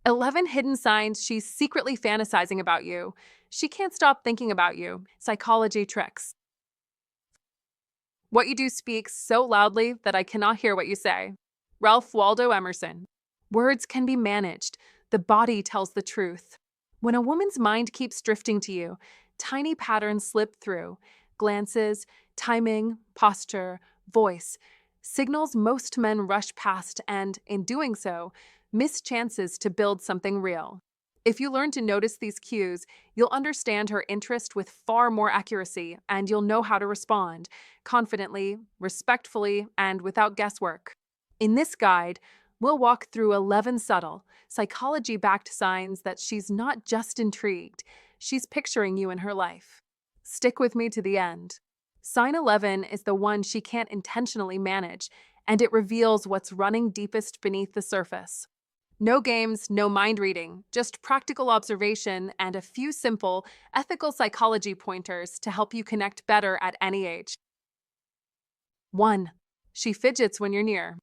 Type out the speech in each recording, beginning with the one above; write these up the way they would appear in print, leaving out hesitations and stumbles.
11 hidden signs she's secretly fantasizing about you. She can't stop thinking about you. Psychology tricks. What you do speaks so loudly that I cannot hear what you say. Ralph Waldo Emerson. Words can be managed. The body tells the truth. When a woman's mind keeps drifting to you, tiny patterns slip through. Glances, timing, posture, voice. Signals most men rush past and, in doing so, miss chances to build something real. If you learn to notice these cues, you'll understand her interest with far more accuracy, and you'll know how to respond confidently, respectfully, and without guesswork. In this guide, we'll walk through 11 subtle, psychology backed signs that she's not just intrigued, she's picturing you in her life. Stick with me to the end. Sign 11 is the one she can't intentionally manage, and it reveals what's running deepest beneath the surface. No games, no mind reading, just practical observation and a few simple, ethical psychology pointers to help you connect better at any age. 1. She fidgets when you're near.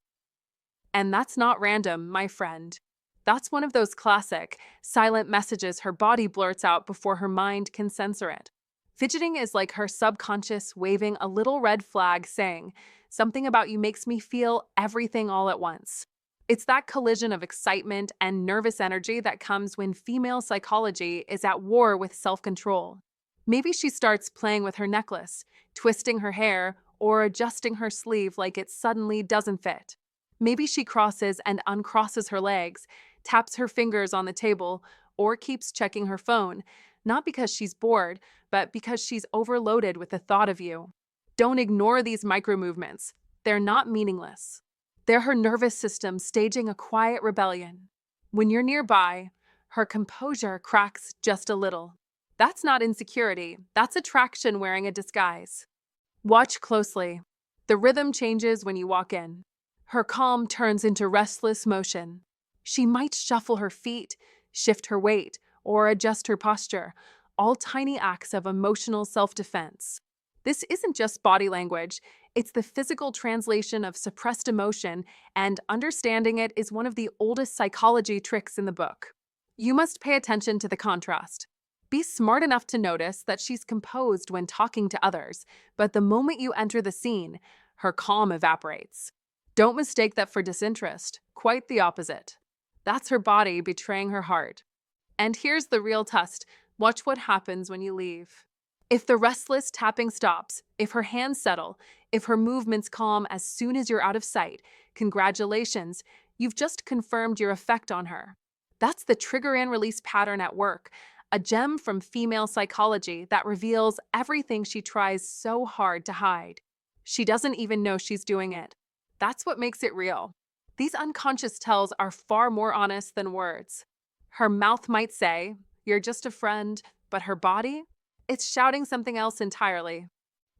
And that's not random, my friend. That's one of those classic, silent messages her body blurts out before her mind can censor it. Fidgeting is like her subconscious waving a little red flag saying, "Something about you makes me feel everything all at once." It's that collision of excitement and nervous energy that comes when female psychology is at war with self-control. Maybe she starts playing with her necklace, twisting her hair, or adjusting her sleeve like it suddenly doesn't fit. Maybe she crosses and uncrosses her legs, taps her fingers on the table, or keeps checking her phone, not because she's bored, but because she's overloaded with the thought of you. Don't ignore these micro movements. They're not meaningless. They're her nervous system staging a quiet rebellion. When you're nearby, her composure cracks just a little. That's not insecurity, that's attraction wearing a disguise. Watch closely. The rhythm changes when you walk in. Her calm turns into restless motion. She might shuffle her feet, shift her weight, or adjust her posture, all tiny acts of emotional self-defense. This isn't just body language, it's the physical translation of suppressed emotion, and understanding it is one of the oldest psychology tricks in the book. You must pay attention to the contrast. Be smart enough to notice that she's composed when talking to others, but the moment you enter the scene, her calm evaporates. Don't mistake that for disinterest, quite the opposite. That's her body betraying her heart. And here's the real test. Watch what happens when you leave. If the restless tapping stops, if her hands settle, if her movements calm as soon as you're out of sight, congratulations, you've just confirmed your effect on her. That's the trigger and release pattern at work, a gem from female psychology that reveals everything she tries so hard to hide. She doesn't even know she's doing it. That's what makes it real. These unconscious tells are far more honest than words. Her mouth might say, "You're just a friend," but her body? It's shouting something else entirely.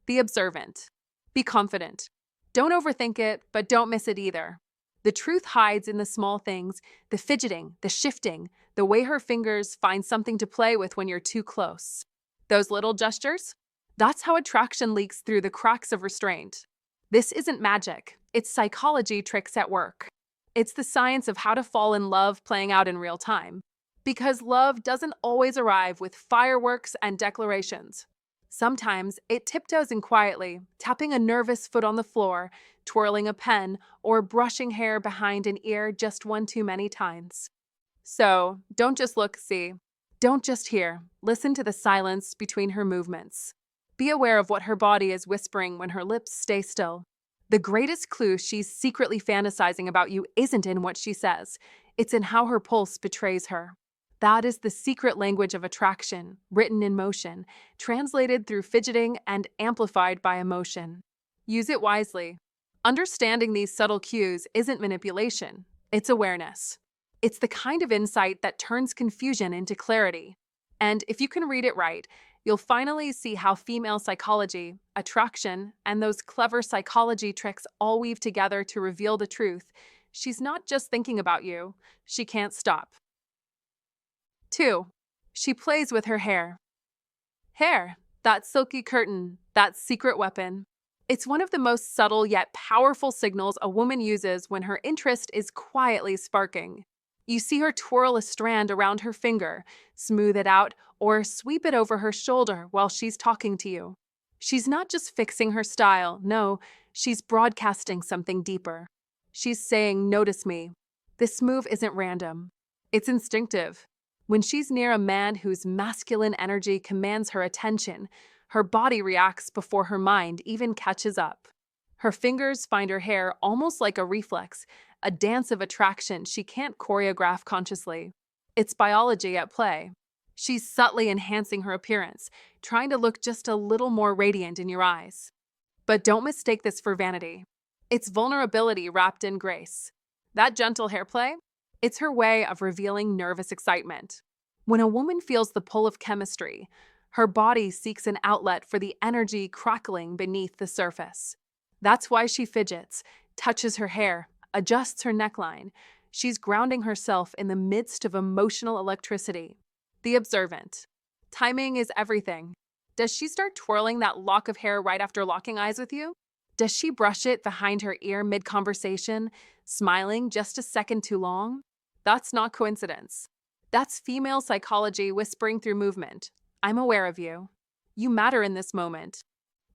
Be observant. Be confident. Don't overthink it, but don't miss it either. The truth hides in the small things, the fidgeting, the shifting, the way her fingers find something to play with when you're too close. Those little gestures? That's how attraction leaks through the cracks of restraint. This isn't magic, it's psychology tricks at work. It's the science of how to fall in love playing out in real time. Because love doesn't always arrive with fireworks and declarations. Sometimes it tiptoes in quietly, tapping a nervous foot on the floor, twirling a pen, or brushing hair behind an ear just one too many times. So, don't just look, see. Don't just hear. Listen to the silence between her movements. Be aware of what her body is whispering when her lips stay still. The greatest clue she's secretly fantasizing about you isn't in what she says. It's in how her pulse betrays her. That is the secret language of attraction, written in motion, translated through fidgeting and amplified by emotion. Use it wisely. Understanding these subtle cues isn't manipulation, it's awareness. It's the kind of insight that turns confusion into clarity. And if you can read it right, you'll finally see how female psychology, attraction, and those clever psychology tricks all weave together to reveal the truth. She's not just thinking about you, she can't stop. 2. She plays with her hair. Hair, that silky curtain, that secret weapon. It's one of the most subtle yet powerful signals a woman uses when her interest is quietly sparking. You see her twirl a strand around her finger, smooth it out, or sweep it over her shoulder while she's talking to you. She's not just fixing her style, no, she's broadcasting something deeper. She's saying, "Notice me." This move isn't random. It's instinctive. When she's near a man whose masculine energy commands her attention, her body reacts before her mind even catches up. Her fingers find her hair almost like a reflex, a dance of attraction she can't choreograph consciously. It's biology at play. She's subtly enhancing her appearance, trying to look just a little more radiant in your eyes. But don't mistake this for vanity. It's vulnerability wrapped in grace. That gentle hair play? It's her way of revealing nervous excitement. When a woman feels the pull of chemistry, her body seeks an outlet for the energy crackling beneath the surface. That's why she fidgets, touches her hair, adjusts her neckline. She's grounding herself in the midst of emotional electricity. The observant. Timing is everything. Does she start twirling that lock of hair right after locking eyes with you? Does she brush it behind her ear mid-conversation, smiling just a second too long? That's not coincidence. That's female psychology whispering through movement. I'm aware of you. You matter in this moment.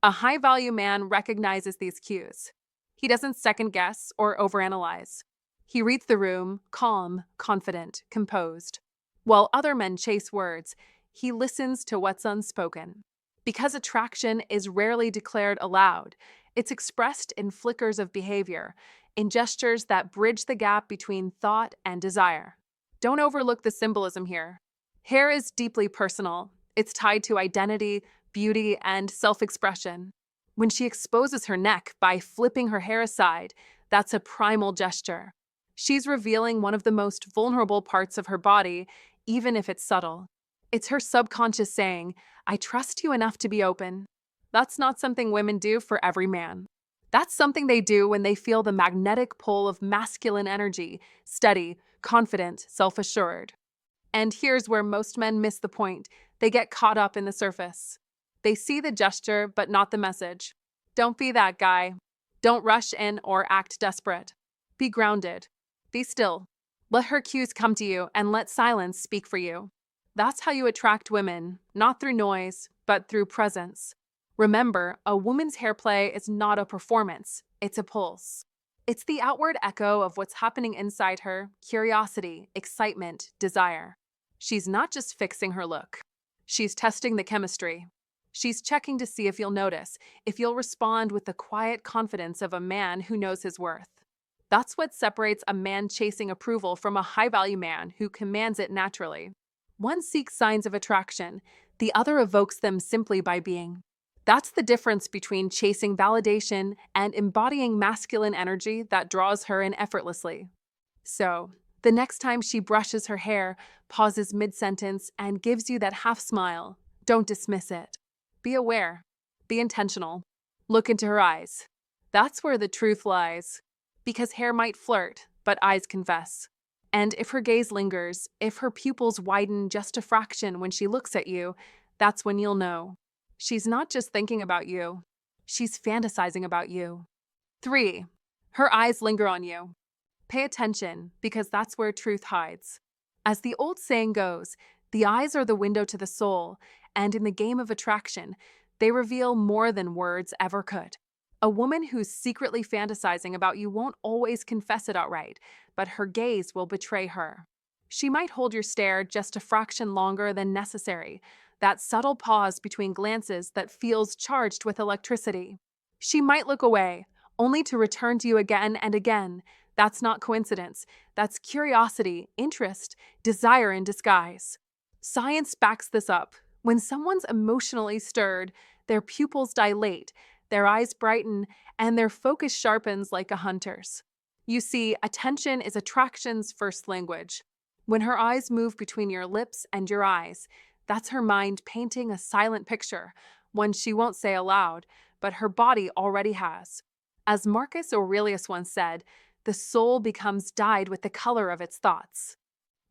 A high-value man recognizes these cues. He doesn't second-guess or overanalyze. He reads the room, calm, confident, composed. While other men chase words, he listens to what's unspoken. Because attraction is rarely declared aloud, it's expressed in flickers of behavior, in gestures that bridge the gap between thought and desire. Don't overlook the symbolism here. Hair is deeply personal. It's tied to identity, beauty, and self-expression. When she exposes her neck by flipping her hair aside, that's a primal gesture. She's revealing one of the most vulnerable parts of her body, even if it's subtle. It's her subconscious saying, "I trust you enough to be open." That's not something women do for every man. That's something they do when they feel the magnetic pull of masculine energy, steady, confident, self-assured. And here's where most men miss the point. They get caught up in the surface. They see the gesture, but not the message. Don't be that guy. Don't rush in or act desperate. Be grounded. Be still. Let her cues come to you and let silence speak for you. That's how you attract women, not through noise, but through presence. Remember, a woman's hair play is not a performance, it's a pulse. It's the outward echo of what's happening inside her: curiosity, excitement, desire. She's not just fixing her look. She's testing the chemistry. She's checking to see if you'll notice, if you'll respond with the quiet confidence of a man who knows his worth. That's what separates a man chasing approval from a high-value man who commands it naturally. One seeks signs of attraction, the other evokes them simply by being. That's the difference between chasing validation and embodying masculine energy that draws her in effortlessly. So, the next time she brushes her hair, pauses mid-sentence, and gives you that half smile, don't dismiss it. Be aware. Be intentional. Look into her eyes. That's where the truth lies. Because hair might flirt, but eyes confess. And if her gaze lingers, if her pupils widen just a fraction when she looks at you, that's when you'll know. She's not just thinking about you. She's fantasizing about you. 3. Her eyes linger on you. Pay attention, because that's where truth hides. As the old saying goes, the eyes are the window to the soul, and in the game of attraction, they reveal more than words ever could. A woman who's secretly fantasizing about you won't always confess it outright, but her gaze will betray her. She might hold your stare just a fraction longer than necessary, that subtle pause between glances that feels charged with electricity. She might look away, only to return to you again and again. That's not coincidence. That's curiosity, interest, desire in disguise. Science backs this up. When someone's emotionally stirred, their pupils dilate, their eyes brighten, and their focus sharpens like a hunter's. You see, attention is attraction's first language. When her eyes move between your lips and your eyes, that's her mind painting a silent picture, one she won't say aloud, but her body already has. As Marcus Aurelius once said, the soul becomes dyed with the color of its thoughts.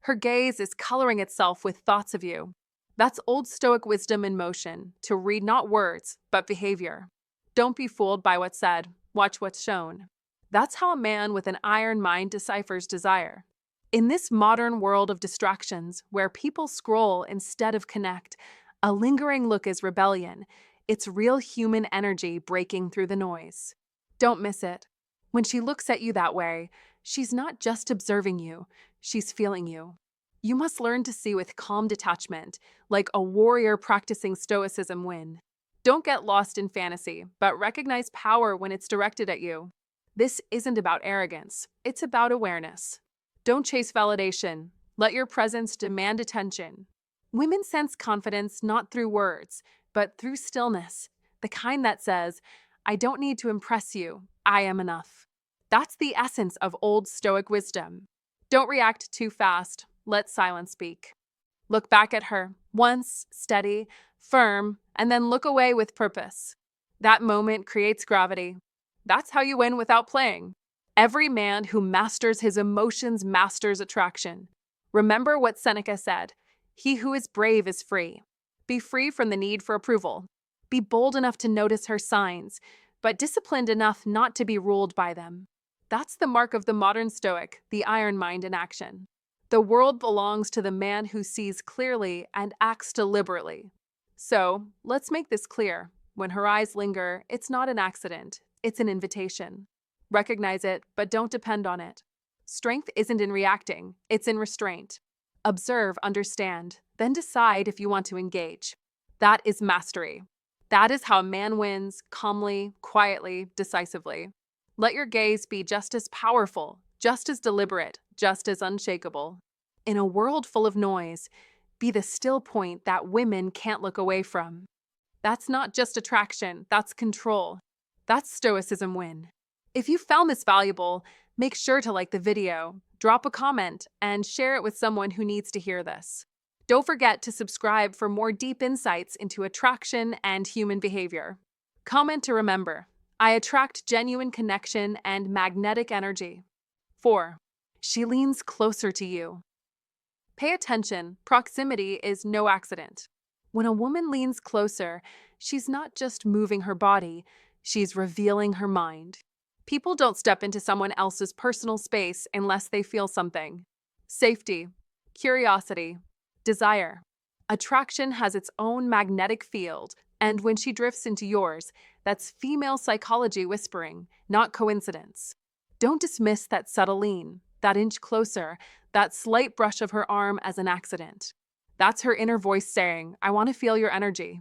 Her gaze is coloring itself with thoughts of you. That's Old Stoic wisdom in motion, to read not words, but behavior. Don't be fooled by what's said, watch what's shown. That's how a man with an iron mind deciphers desire. In this modern world of distractions, where people scroll instead of connect, a lingering look is rebellion. It's real human energy breaking through the noise. Don't miss it. When she looks at you that way, she's not just observing you, she's feeling you. You must learn to see with calm detachment, like a warrior practicing Stoicism win. Don't get lost in fantasy, but recognize power when it's directed at you. This isn't about arrogance, it's about awareness. Don't chase validation. Let your presence demand attention. Women sense confidence not through words, but through stillness, the kind that says, I don't need to impress you, I am enough. That's the essence of old Stoic wisdom. Don't react too fast, let silence speak. Look back at her, once steady, firm, and then look away with purpose. That moment creates gravity. That's how you win without playing. Every man who masters his emotions masters attraction. Remember what Seneca said, he who is brave is free. Be free from the need for approval. Be bold enough to notice her signs, but disciplined enough not to be ruled by them. That's the mark of the modern Stoic, the iron mind in action. The world belongs to the man who sees clearly and acts deliberately. So, let's make this clear. When her eyes linger, it's not an accident, it's an invitation. Recognize it, but don't depend on it. Strength isn't in reacting, it's in restraint. Observe, understand, then decide if you want to engage. That is mastery. That is how a man wins, calmly, quietly, decisively. Let your gaze be just as powerful, just as deliberate, just as unshakable. In a world full of noise, be the still point that women can't look away from. That's not just attraction, that's control. That's Stoicism win. If you found this valuable, make sure to like the video, drop a comment, and share it with someone who needs to hear this. Don't forget to subscribe for more deep insights into attraction and human behavior. Comment to remember, I attract genuine connection and magnetic energy. 4. She leans closer to you. Pay attention, proximity is no accident. When a woman leans closer, she's not just moving her body, she's revealing her mind. People don't step into someone else's personal space unless they feel something. Safety, curiosity, desire. Attraction has its own magnetic field, and when she drifts into yours, that's female psychology whispering, not coincidence. Don't dismiss that subtle lean, that inch closer, that slight brush of her arm as an accident. That's her inner voice saying, I want to feel your energy.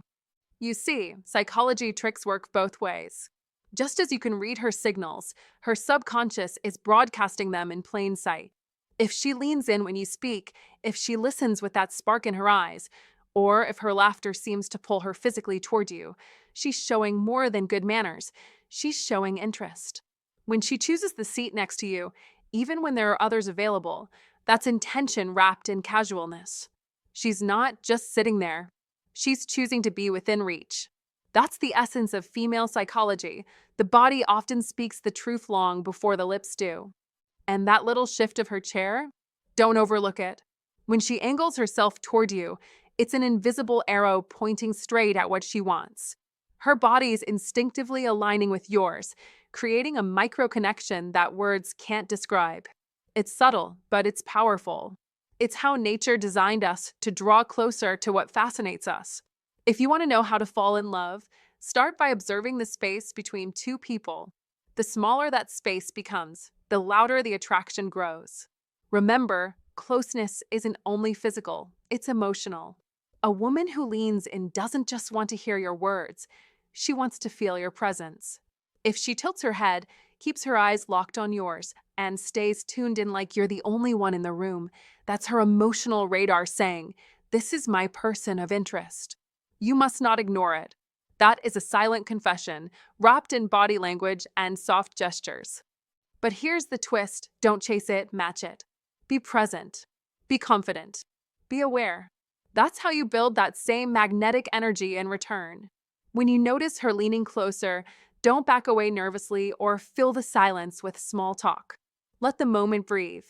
You see, psychology tricks work both ways. Just as you can read her signals, her subconscious is broadcasting them in plain sight. If she leans in when you speak, if she listens with that spark in her eyes, or if her laughter seems to pull her physically toward you, she's showing more than good manners. She's showing interest. When she chooses the seat next to you, even when there are others available, that's intention wrapped in casualness. She's not just sitting there. She's choosing to be within reach. That's the essence of female psychology. The body often speaks the truth long before the lips do. And that little shift of her chair? Don't overlook it. When she angles herself toward you, it's an invisible arrow pointing straight at what she wants. Her body's instinctively aligning with yours, creating a micro-connection that words can't describe. It's subtle, but it's powerful. It's how nature designed us to draw closer to what fascinates us. If you want to know how to fall in love, start by observing the space between two people. The smaller that space becomes, the louder the attraction grows. Remember, closeness isn't only physical, it's emotional. A woman who leans in doesn't just want to hear your words, she wants to feel your presence. If she tilts her head, keeps her eyes locked on yours, and stays tuned in like you're the only one in the room, that's her emotional radar saying, this is my person of interest. You must not ignore it. That is a silent confession, wrapped in body language and soft gestures. But here's the twist, don't chase it, match it. Be present. Be confident. Be aware. That's how you build that same magnetic energy in return. When you notice her leaning closer, don't back away nervously or fill the silence with small talk. Let the moment breathe.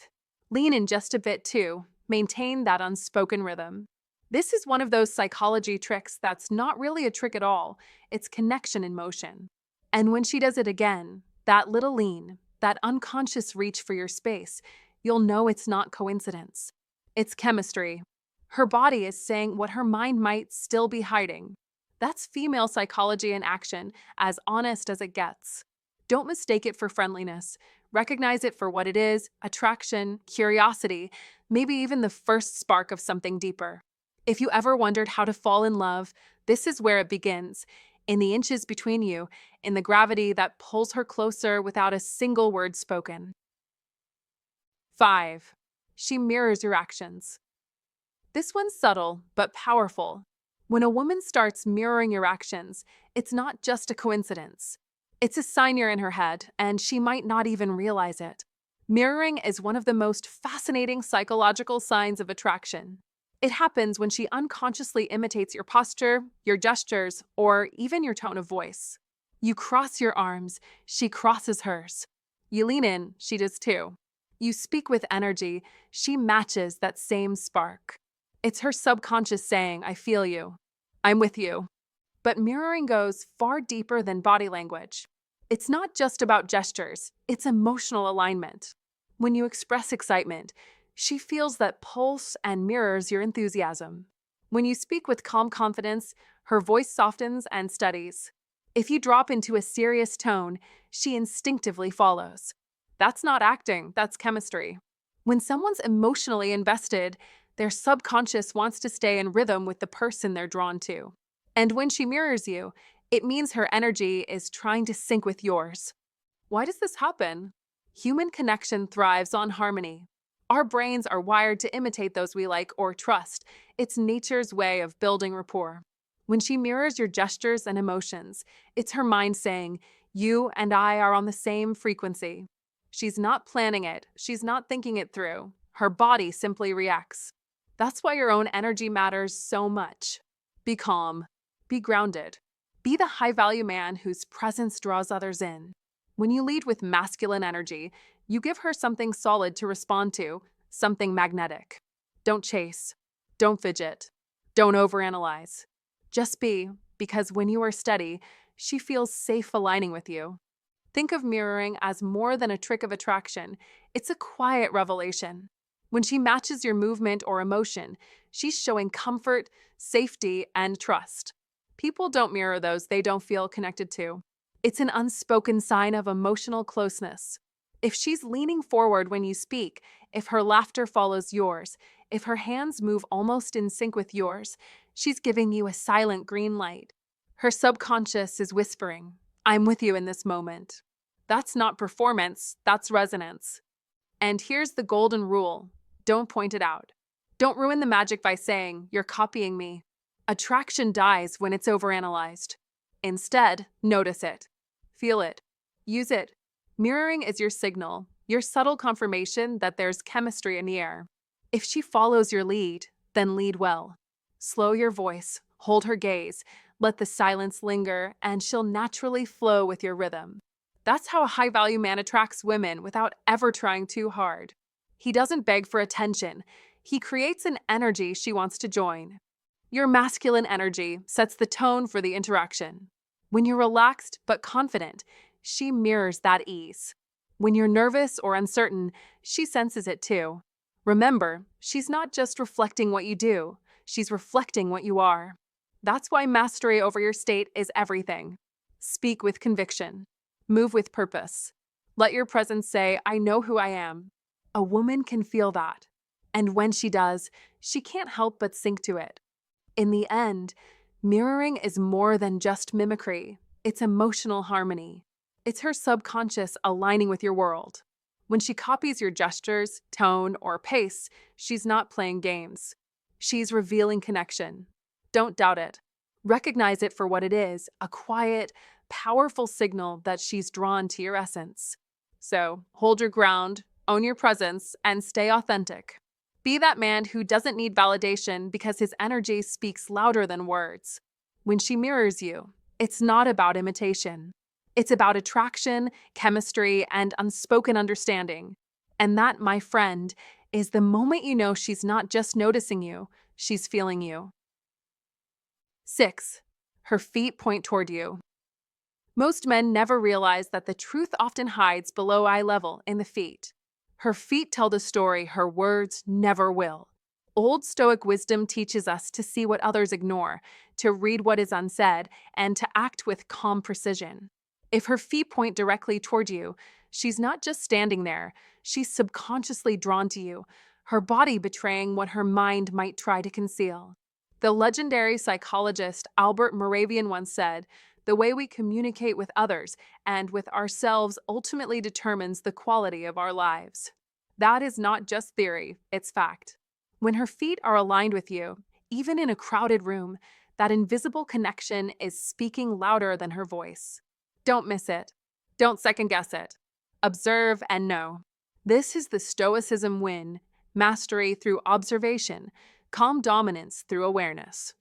Lean in just a bit too. Maintain that unspoken rhythm. This is one of those psychology tricks that's not really a trick at all. It's connection in motion. And when she does it again, that little lean, that unconscious reach for your space, you'll know it's not coincidence. It's chemistry. Her body is saying what her mind might still be hiding. That's female psychology in action, as honest as it gets. Don't mistake it for friendliness. Recognize it for what it is: attraction, curiosity, maybe even the first spark of something deeper. If you ever wondered how to fall in love, this is where it begins, in the inches between you, in the gravity that pulls her closer without a single word spoken. 5. She mirrors your actions. This one's subtle, but powerful. When a woman starts mirroring your actions, it's not just a coincidence. It's a sign you're in her head, and she might not even realize it. Mirroring is one of the most fascinating psychological signs of attraction. It happens when she unconsciously imitates your posture, your gestures, or even your tone of voice. You cross your arms, she crosses hers. You lean in, she does too. You speak with energy, she matches that same spark. It's her subconscious saying, I feel you. I'm with you. But mirroring goes far deeper than body language. It's not just about gestures, it's emotional alignment. When you express excitement, she feels that pulse and mirrors your enthusiasm. When you speak with calm confidence, her voice softens and steadies. If you drop into a serious tone, she instinctively follows. That's not acting, that's chemistry. When someone's emotionally invested, their subconscious wants to stay in rhythm with the person they're drawn to. And when she mirrors you, it means her energy is trying to sync with yours. Why does this happen? Human connection thrives on harmony. Our brains are wired to imitate those we like or trust. It's nature's way of building rapport. When she mirrors your gestures and emotions, it's her mind saying, you and I are on the same frequency. She's not planning it. She's not thinking it through. Her body simply reacts. That's why your own energy matters so much. Be calm. Be grounded. Be the high-value man whose presence draws others in. When you lead with masculine energy, you give her something solid to respond to, something magnetic. Don't chase. Don't fidget. Don't overanalyze. Just be, because when you are steady, she feels safe aligning with you. Think of mirroring as more than a trick of attraction. It's a quiet revelation. When she matches your movement or emotion, she's showing comfort, safety, and trust. People don't mirror those they don't feel connected to. It's an unspoken sign of emotional closeness. If she's leaning forward when you speak, if her laughter follows yours, if her hands move almost in sync with yours, she's giving you a silent green light. Her subconscious is whispering, I'm with you in this moment. That's not performance, that's resonance. And here's the golden rule. Don't point it out. Don't ruin the magic by saying, you're copying me. Attraction dies when it's overanalyzed. Instead, notice it. Feel it. Use it. Mirroring is your signal, your subtle confirmation that there's chemistry in the air. If she follows your lead, then lead well. Slow your voice, hold her gaze, let the silence linger, and she'll naturally flow with your rhythm. That's how a high-value man attracts women without ever trying too hard. He doesn't beg for attention. He creates an energy she wants to join. Your masculine energy sets the tone for the interaction. When you're relaxed but confident, she mirrors that ease. When you're nervous or uncertain, she senses it too. Remember, she's not just reflecting what you do, she's reflecting what you are. That's why mastery over your state is everything. Speak with conviction. Move with purpose. Let your presence say, I know who I am. A woman can feel that. And when she does, she can't help but sink to it. In the end, mirroring is more than just mimicry. It's emotional harmony. It's her subconscious aligning with your world. When she copies your gestures, tone, or pace, she's not playing games. She's revealing connection. Don't doubt it. Recognize it for what it is, a quiet, powerful signal that she's drawn to your essence. So, hold your ground, own your presence, and stay authentic. Be that man who doesn't need validation because his energy speaks louder than words. When she mirrors you, it's not about imitation. It's about attraction, chemistry, and unspoken understanding. And that, my friend, is the moment you know she's not just noticing you, she's feeling you. 6. Her feet point toward you. Most men never realize that the truth often hides below eye level in the feet. Her feet tell the story her words never will. Old Stoic wisdom teaches us to see what others ignore, to read what is unsaid, and to act with calm precision. If her feet point directly toward you, she's not just standing there, she's subconsciously drawn to you, her body betraying what her mind might try to conceal. The legendary psychologist Albert Moravian once said, "The way we communicate with others and with ourselves ultimately determines the quality of our lives." That is not just theory, it's fact. When her feet are aligned with you, even in a crowded room, that invisible connection is speaking louder than her voice. Don't miss it. Don't second guess it. Observe and know. This is the Stoicism win: mastery through observation, calm dominance through awareness.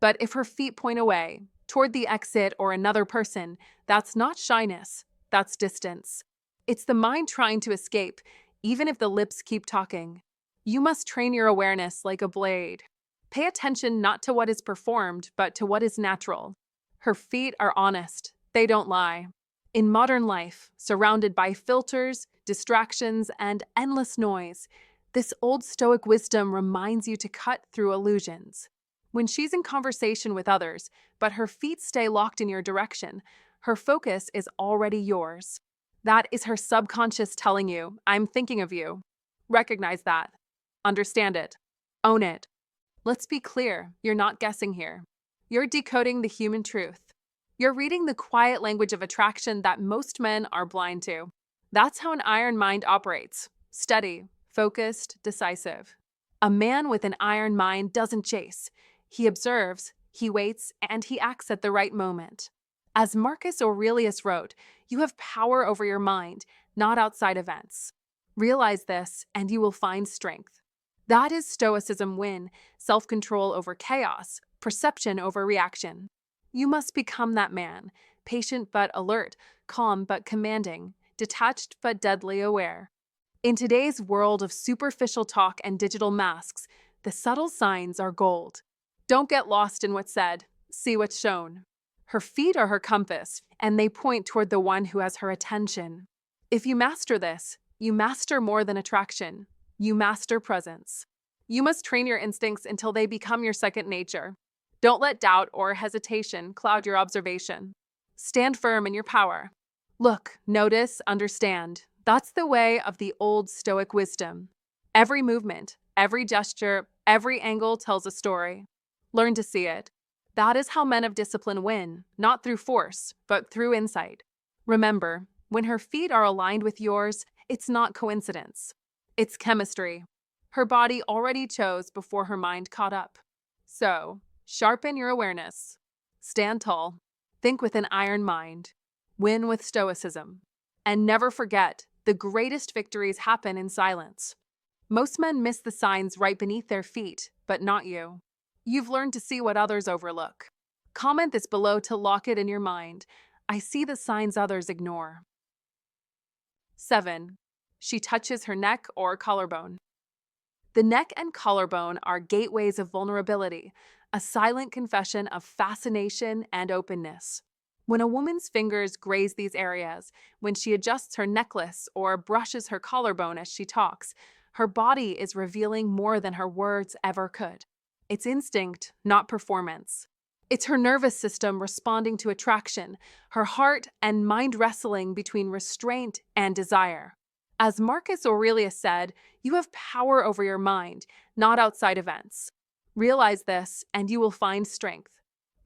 But if her feet point away, toward the exit or another person, that's not shyness, that's distance. It's the mind trying to escape, even if the lips keep talking. You must train your awareness like a blade. Pay attention not to what is performed, but to what is natural. Her feet are honest, they don't lie. In modern life, surrounded by filters, distractions, and endless noise, this old Stoic wisdom reminds you to cut through illusions. When she's in conversation with others, but her feet stay locked in your direction, her focus is already yours. That is her subconscious telling you, "I'm thinking of you." Recognize that. Understand it. Own it. Let's be clear, you're not guessing here. You're decoding the human truth. You're reading the quiet language of attraction that most men are blind to. That's how an iron mind operates: steady, focused, decisive. A man with an iron mind doesn't chase. He observes, he waits, and he acts at the right moment. As Marcus Aurelius wrote, you have power over your mind, not outside events. Realize this, and you will find strength. That is Stoicism win: self-control over chaos, perception over reaction. You must become that man, patient but alert, calm but commanding, detached but deadly aware. In today's world of superficial talk and digital masks, the subtle signs are gold. Don't get lost in what's said, see what's shown. Her feet are her compass, and they point toward the one who has her attention. If you master this, you master more than attraction. You master presence. You must train your instincts until they become your second nature. Don't let doubt or hesitation cloud your observation. Stand firm in your power. Look, notice, understand. That's the way of the old Stoic wisdom. Every movement, every gesture, every angle tells a story. Learn to see it. That is how men of discipline win, not through force, but through insight. Remember, when her feet are aligned with yours, it's not coincidence. It's chemistry. Her body already chose before her mind caught up. So, sharpen your awareness. Stand tall. Think with an iron mind. Win with stoicism. And never forget, the greatest victories happen in silence. Most men miss the signs right beneath their feet, but not you. You've learned to see what others overlook. Comment this below to lock it in your mind. I see the signs others ignore. 7. She touches her neck or collarbone. The neck and collarbone are gateways of vulnerability, a silent confession of fascination and openness. When a woman's fingers graze these areas, when she adjusts her necklace or brushes her collarbone as she talks, her body is revealing more than her words ever could. It's instinct, not performance. It's her nervous system responding to attraction, her heart and mind wrestling between restraint and desire. As Marcus Aurelius said, you have power over your mind, not outside events. Realize this, and you will find strength.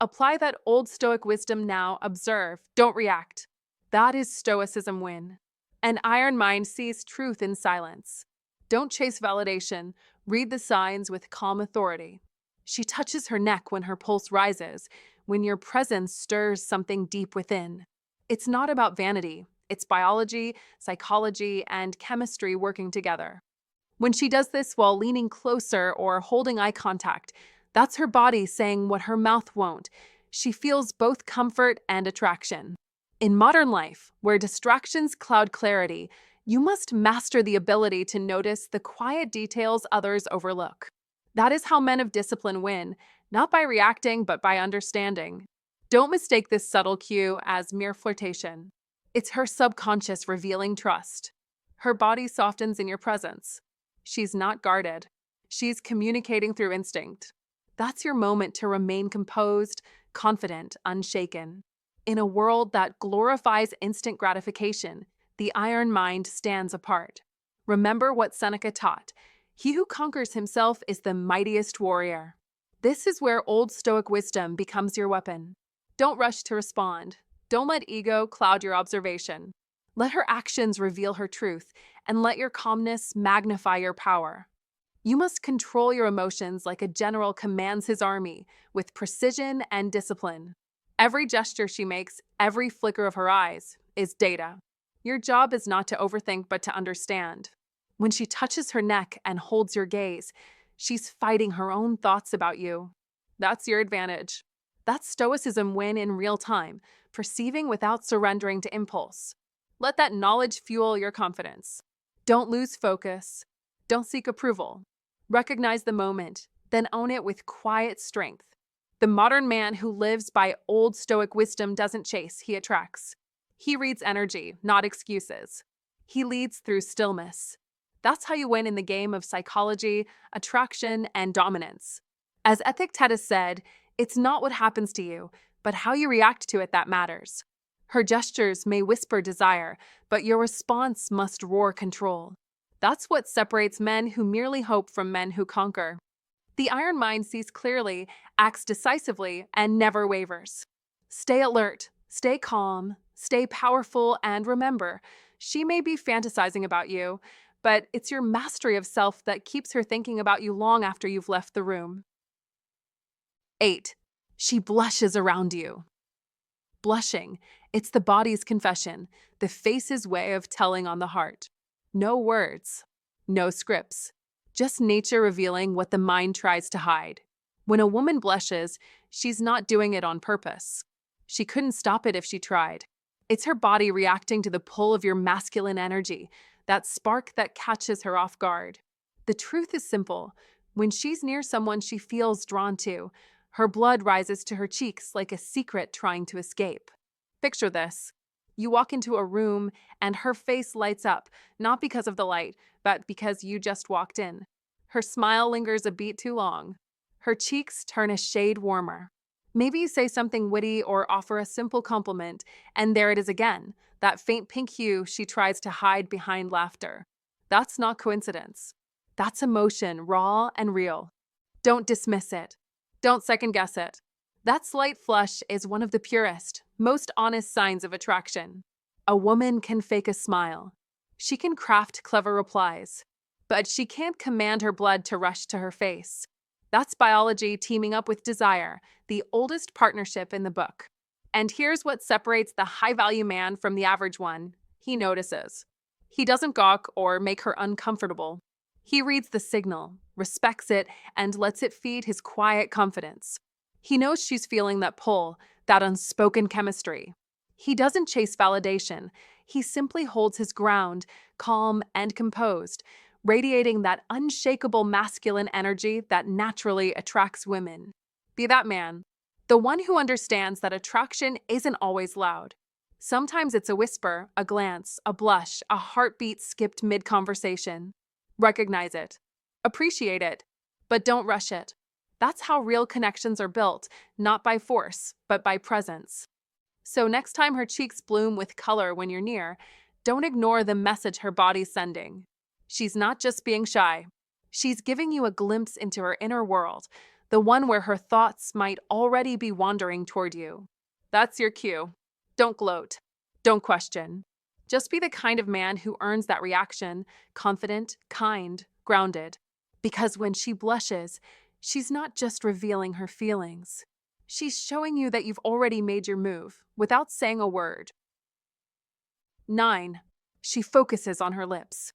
Apply that old Stoic wisdom now. Observe, don't react. That is Stoicism win. An iron mind sees truth in silence. Don't chase validation. Read the signs with calm authority. She touches her neck when her pulse rises, when your presence stirs something deep within. It's not about vanity. It's biology, psychology, and chemistry working together. When she does this while leaning closer or holding eye contact, that's her body saying what her mouth won't. She feels both comfort and attraction. In modern life, where distractions cloud clarity, you must master the ability to notice the quiet details others overlook. That is how men of discipline win, not by reacting, but by understanding. Don't mistake this subtle cue as mere flirtation. It's her subconscious revealing trust. Her body softens in your presence. She's not guarded. She's communicating through instinct. That's your moment to remain composed, confident, unshaken. In a world that glorifies instant gratification, the iron mind stands apart. Remember what Seneca taught: he who conquers himself is the mightiest warrior. This is where old Stoic wisdom becomes your weapon. Don't rush to respond. Don't let ego cloud your observation. Let her actions reveal her truth, and let your calmness magnify your power. You must control your emotions like a general commands his army, with precision and discipline. Every gesture she makes, every flicker of her eyes, is data. Your job is not to overthink but to understand. When she touches her neck and holds your gaze, she's fighting her own thoughts about you. That's your advantage. That's Stoicism win in real time, perceiving without surrendering to impulse. Let that knowledge fuel your confidence. Don't lose focus. Don't seek approval. Recognize the moment, then own it with quiet strength. The modern man who lives by old Stoic wisdom doesn't chase, he attracts. He reads energy, not excuses. He leads through stillness. That's how you win in the game of psychology, attraction, and dominance. As Epictetus said, it's not what happens to you, but how you react to it that matters. Her gestures may whisper desire, but your response must roar control. That's what separates men who merely hope from men who conquer. The iron mind sees clearly, acts decisively, and never wavers. Stay alert, stay calm, stay powerful, and remember, she may be fantasizing about you, but it's your mastery of self that keeps her thinking about you long after you've left the room. 8. She blushes around you. Blushing, it's the body's confession, the face's way of telling on the heart. No words, no scripts, just nature revealing what the mind tries to hide. When a woman blushes, she's not doing it on purpose. She couldn't stop it if she tried. It's her body reacting to the pull of your masculine energy, that spark that catches her off guard. The truth is simple. When she's near someone she feels drawn to, her blood rises to her cheeks like a secret trying to escape. Picture this. You walk into a room and her face lights up, not because of the light, but because you just walked in. Her smile lingers a beat too long. Her cheeks turn a shade warmer. Maybe you say something witty or offer a simple compliment, and there it is again, that faint pink hue she tries to hide behind laughter. That's not coincidence. That's emotion, raw and real. Don't dismiss it. Don't second guess it. That slight flush is one of the purest, most honest signs of attraction. A woman can fake a smile. She can craft clever replies, but she can't command her blood to rush to her face. That's biology teaming up with desire, the oldest partnership in the book. And here's what separates the high-value man from the average one. He notices. He doesn't gawk or make her uncomfortable. He reads the signal, respects it, and lets it feed his quiet confidence. He knows she's feeling that pull, that unspoken chemistry. He doesn't chase validation. He simply holds his ground, calm and composed, radiating that unshakable masculine energy that naturally attracts women. Be that man, the one who understands that attraction isn't always loud. Sometimes it's a whisper, a glance, a blush, a heartbeat skipped mid-conversation. Recognize it. Appreciate it. But don't rush it. That's how real connections are built, not by force, but by presence. So next time her cheeks bloom with color when you're near, don't ignore the message her body's sending. She's not just being shy. She's giving you a glimpse into her inner world, the one where her thoughts might already be wandering toward you. That's your cue. Don't gloat. Don't question. Just be the kind of man who earns that reaction, confident, kind, grounded. Because when she blushes, she's not just revealing her feelings. She's showing you that you've already made your move, without saying a word. 9. She focuses on her lips.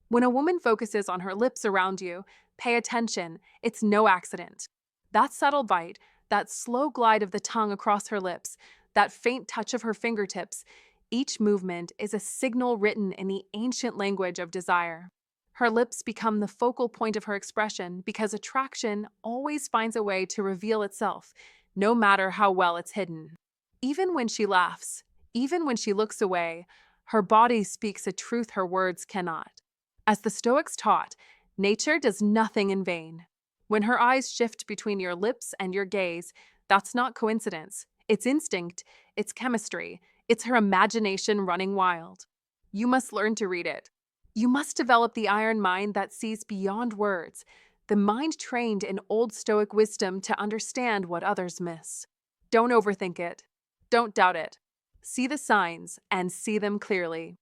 When a woman focuses on her lips around you, pay attention. It's no accident. That subtle bite, that slow glide of the tongue across her lips, that faint touch of her fingertips, each movement is a signal written in the ancient language of desire. Her lips become the focal point of her expression because attraction always finds a way to reveal itself, no matter how well it's hidden. Even when she laughs, even when she looks away, Her body speaks a truth her words cannot. As the Stoics taught, nature does nothing in vain. When her eyes shift between your lips and your gaze, that's not coincidence. It's instinct, it's chemistry, it's her imagination running wild. You must learn to read it. You must develop the iron mind that sees beyond words, the mind trained in Old Stoic wisdom to understand what others miss. Don't overthink it. Don't doubt it. See the signs and see them clearly.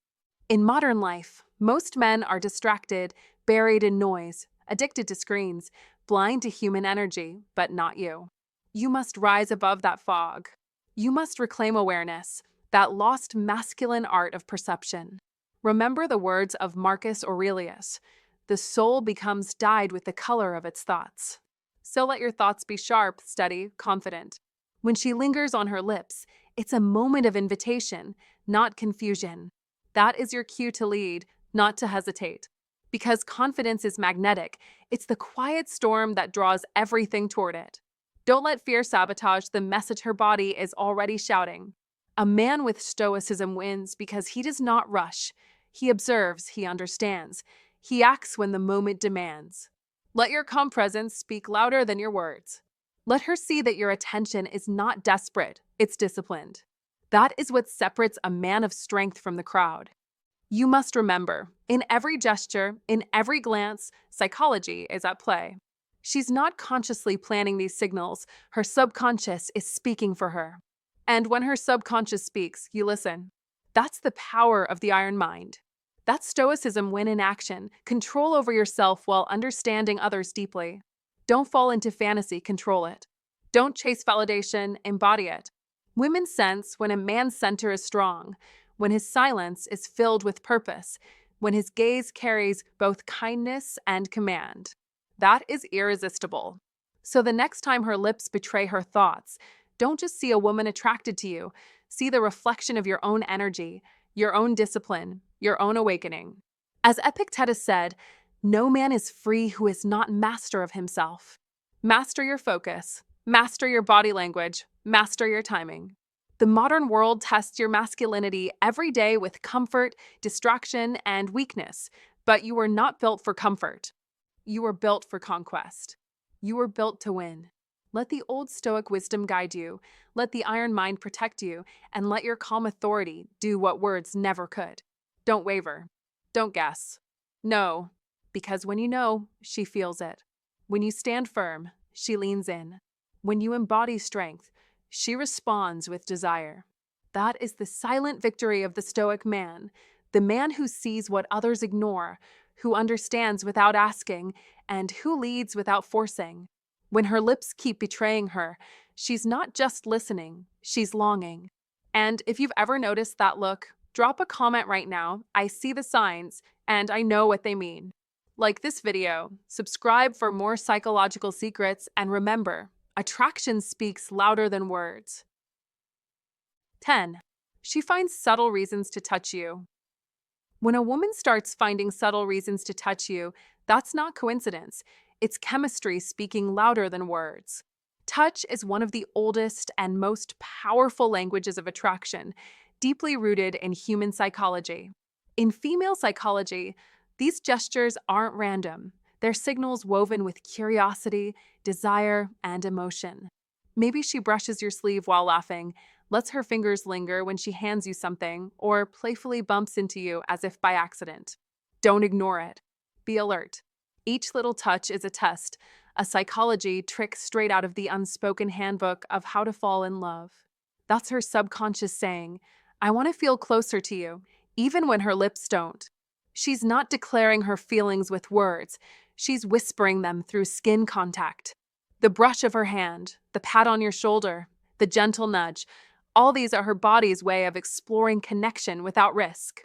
In modern life, most men are distracted, buried in noise, addicted to screens, blind to human energy, but not you. You must rise above that fog. You must reclaim awareness, that lost masculine art of perception. Remember the words of Marcus Aurelius: the soul becomes dyed with the color of its thoughts. So let your thoughts be sharp, steady, confident. When she lingers on her lips, it's a moment of invitation, not confusion. That is your cue to lead, not to hesitate. Because confidence is magnetic, it's the quiet storm that draws everything toward it. Don't let fear sabotage the message her body is already shouting. A man with stoicism wins because he does not rush. He observes, he understands. He acts when the moment demands. Let your calm presence speak louder than your words. Let her see that your attention is not desperate, it's disciplined. That is what separates a man of strength from the crowd. You must remember, in every gesture, in every glance, psychology is at play. She's not consciously planning these signals, her subconscious is speaking for her. And when her subconscious speaks, you listen. That's the power of the iron mind. That's Stoicism when in action, control over yourself while understanding others deeply. Don't fall into fantasy, control it. Don't chase validation, embody it. Women sense when a man's center is strong, when his silence is filled with purpose, when his gaze carries both kindness and command. That is irresistible. So the next time her lips betray her thoughts, don't just see a woman attracted to you, see the reflection of your own energy, your own discipline, your own awakening. As Epictetus said, no man is free who is not master of himself. Master your focus, master your body language, master your timing. The modern world tests your masculinity every day with comfort, distraction, and weakness, but you were not built for comfort. You were built for conquest. You were built to win. Let the old Stoic wisdom guide you, let the iron mind protect you, and let your calm authority do what words never could. Don't waver. Don't guess. Know, because when you know, she feels it. When you stand firm, she leans in. When you embody strength, she responds with desire. That is the silent victory of the Stoic man, the man who sees what others ignore, who understands without asking, and who leads without forcing. When her lips keep betraying her, she's not just listening, she's longing. And if you've ever noticed that look, drop a comment right now. I see the signs, and I know what they mean. Like this video, subscribe for more psychological secrets, and remember, attraction speaks louder than words. 10. She finds subtle reasons to touch you. When a woman starts finding subtle reasons to touch you, that's not coincidence. It's chemistry speaking louder than words. Touch is one of the oldest and most powerful languages of attraction, deeply rooted in human psychology. In female psychology, these gestures aren't random. They're signals woven with curiosity, desire, and emotion. Maybe she brushes your sleeve while laughing, lets her fingers linger when she hands you something, or playfully bumps into you as if by accident. Don't ignore it. Be alert. Each little touch is a test, a psychology trick straight out of the unspoken handbook of how to fall in love. That's her subconscious saying, I want to feel closer to you, even when her lips don't. She's not declaring her feelings with words. She's whispering them through skin contact. The brush of her hand, the pat on your shoulder, the gentle nudge, all these are her body's way of exploring connection without risk.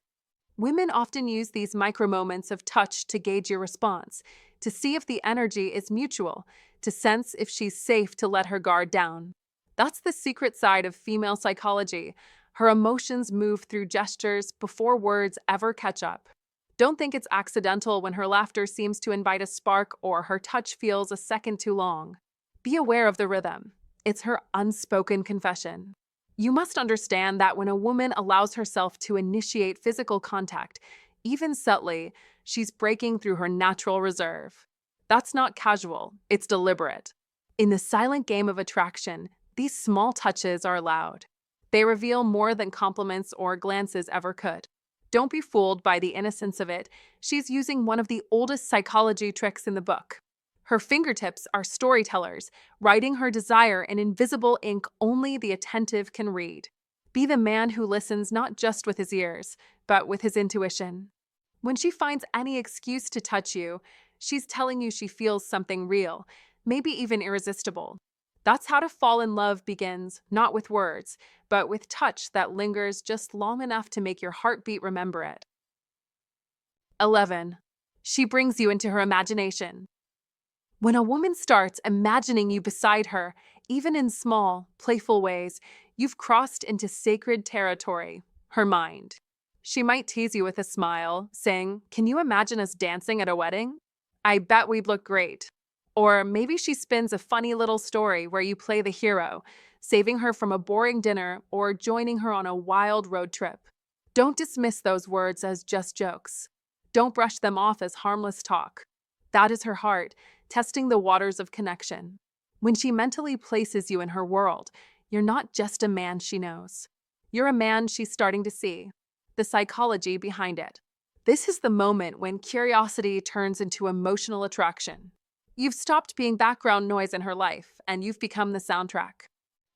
Women often use these micro moments of touch to gauge your response, to see if the energy is mutual, to sense if she's safe to let her guard down. That's the secret side of female psychology. Her emotions move through gestures before words ever catch up. Don't think it's accidental when her laughter seems to invite a spark or her touch feels a second too long. Be aware of the rhythm. It's her unspoken confession. You must understand that when a woman allows herself to initiate physical contact, even subtly, she's breaking through her natural reserve. That's not casual, it's deliberate. In the silent game of attraction, these small touches are loud. They reveal more than compliments or glances ever could. Don't be fooled by the innocence of it. She's using one of the oldest psychology tricks in the book. Her fingertips are storytellers, writing her desire in invisible ink only the attentive can read. Be the man who listens not just with his ears, but with his intuition. When she finds any excuse to touch you, she's telling you she feels something real, maybe even irresistible. That's how to fall in love begins, not with words, but with touch that lingers just long enough to make your heartbeat remember it. 11. She brings you into her imagination. When a woman starts imagining you beside her, even in small, playful ways, you've crossed into sacred territory, her mind. She might tease you with a smile, saying, "Can you imagine us dancing at a wedding? I bet we'd look great." Or maybe she spins a funny little story where you play the hero, saving her from a boring dinner or joining her on a wild road trip. Don't dismiss those words as just jokes. Don't brush them off as harmless talk. That is her heart, testing the waters of connection. When she mentally places you in her world, you're not just a man she knows. You're a man she's starting to see. The psychology behind it. This is the moment when curiosity turns into emotional attraction. You've stopped being background noise in her life, and you've become the soundtrack.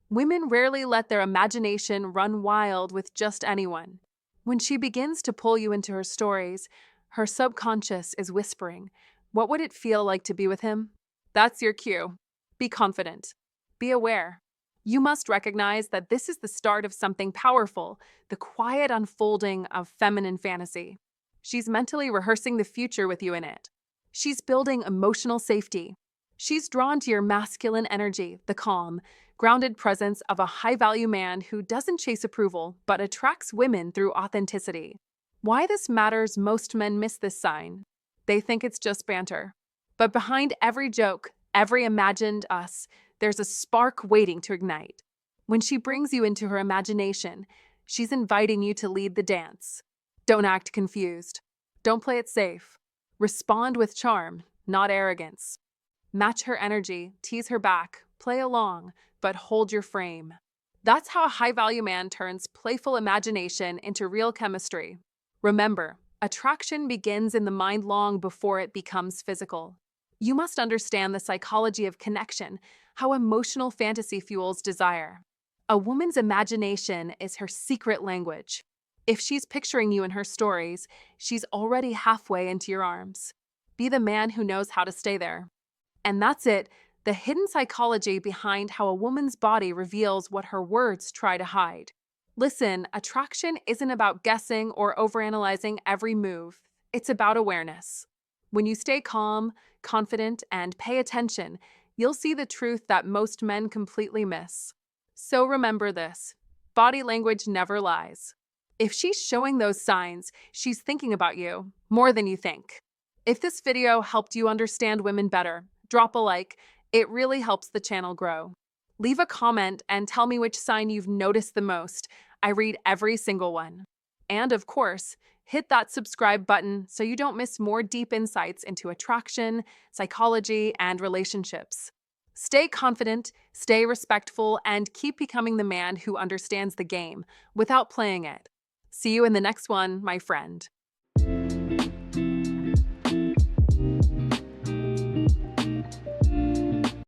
Women rarely let their imagination run wild with just anyone. When she begins to pull you into her stories, her subconscious is whispering, "What would it feel like to be with him?" That's your cue. Be confident. Be aware. You must recognize that this is the start of something powerful, the quiet unfolding of feminine fantasy. She's mentally rehearsing the future with you in it. She's building emotional safety. She's drawn to your masculine energy, the calm, grounded presence of a high-value man who doesn't chase approval but attracts women through authenticity. Why this matters, most men miss this sign. They think it's just banter. But behind every joke, every imagined us, there's a spark waiting to ignite. When she brings you into her imagination, she's inviting you to lead the dance. Don't act confused. Don't play it safe. Respond with charm, not arrogance. Match her energy, tease her back, play along, but hold your frame. That's how a high-value man turns playful imagination into real chemistry. Remember, attraction begins in the mind long before it becomes physical. You must understand the psychology of connection, how emotional fantasy fuels desire. A woman's imagination is her secret language. If she's picturing you in her stories, she's already halfway into your arms. Be the man who knows how to stay there. And that's it, the hidden psychology behind how a woman's body reveals what her words try to hide. Listen, attraction isn't about guessing or overanalyzing every move. It's about awareness. When you stay calm, confident, and pay attention, you'll see the truth that most men completely miss. So remember this: body language never lies. If she's showing those signs, she's thinking about you more than you think. If this video helped you understand women better, drop a like. It really helps the channel grow. Leave a comment and tell me which sign you've noticed the most. I read every single one. And of course, hit that subscribe button so you don't miss more deep insights into attraction, psychology, and relationships. Stay confident, stay respectful, and keep becoming the man who understands the game without playing it. See you in the next one, my friend.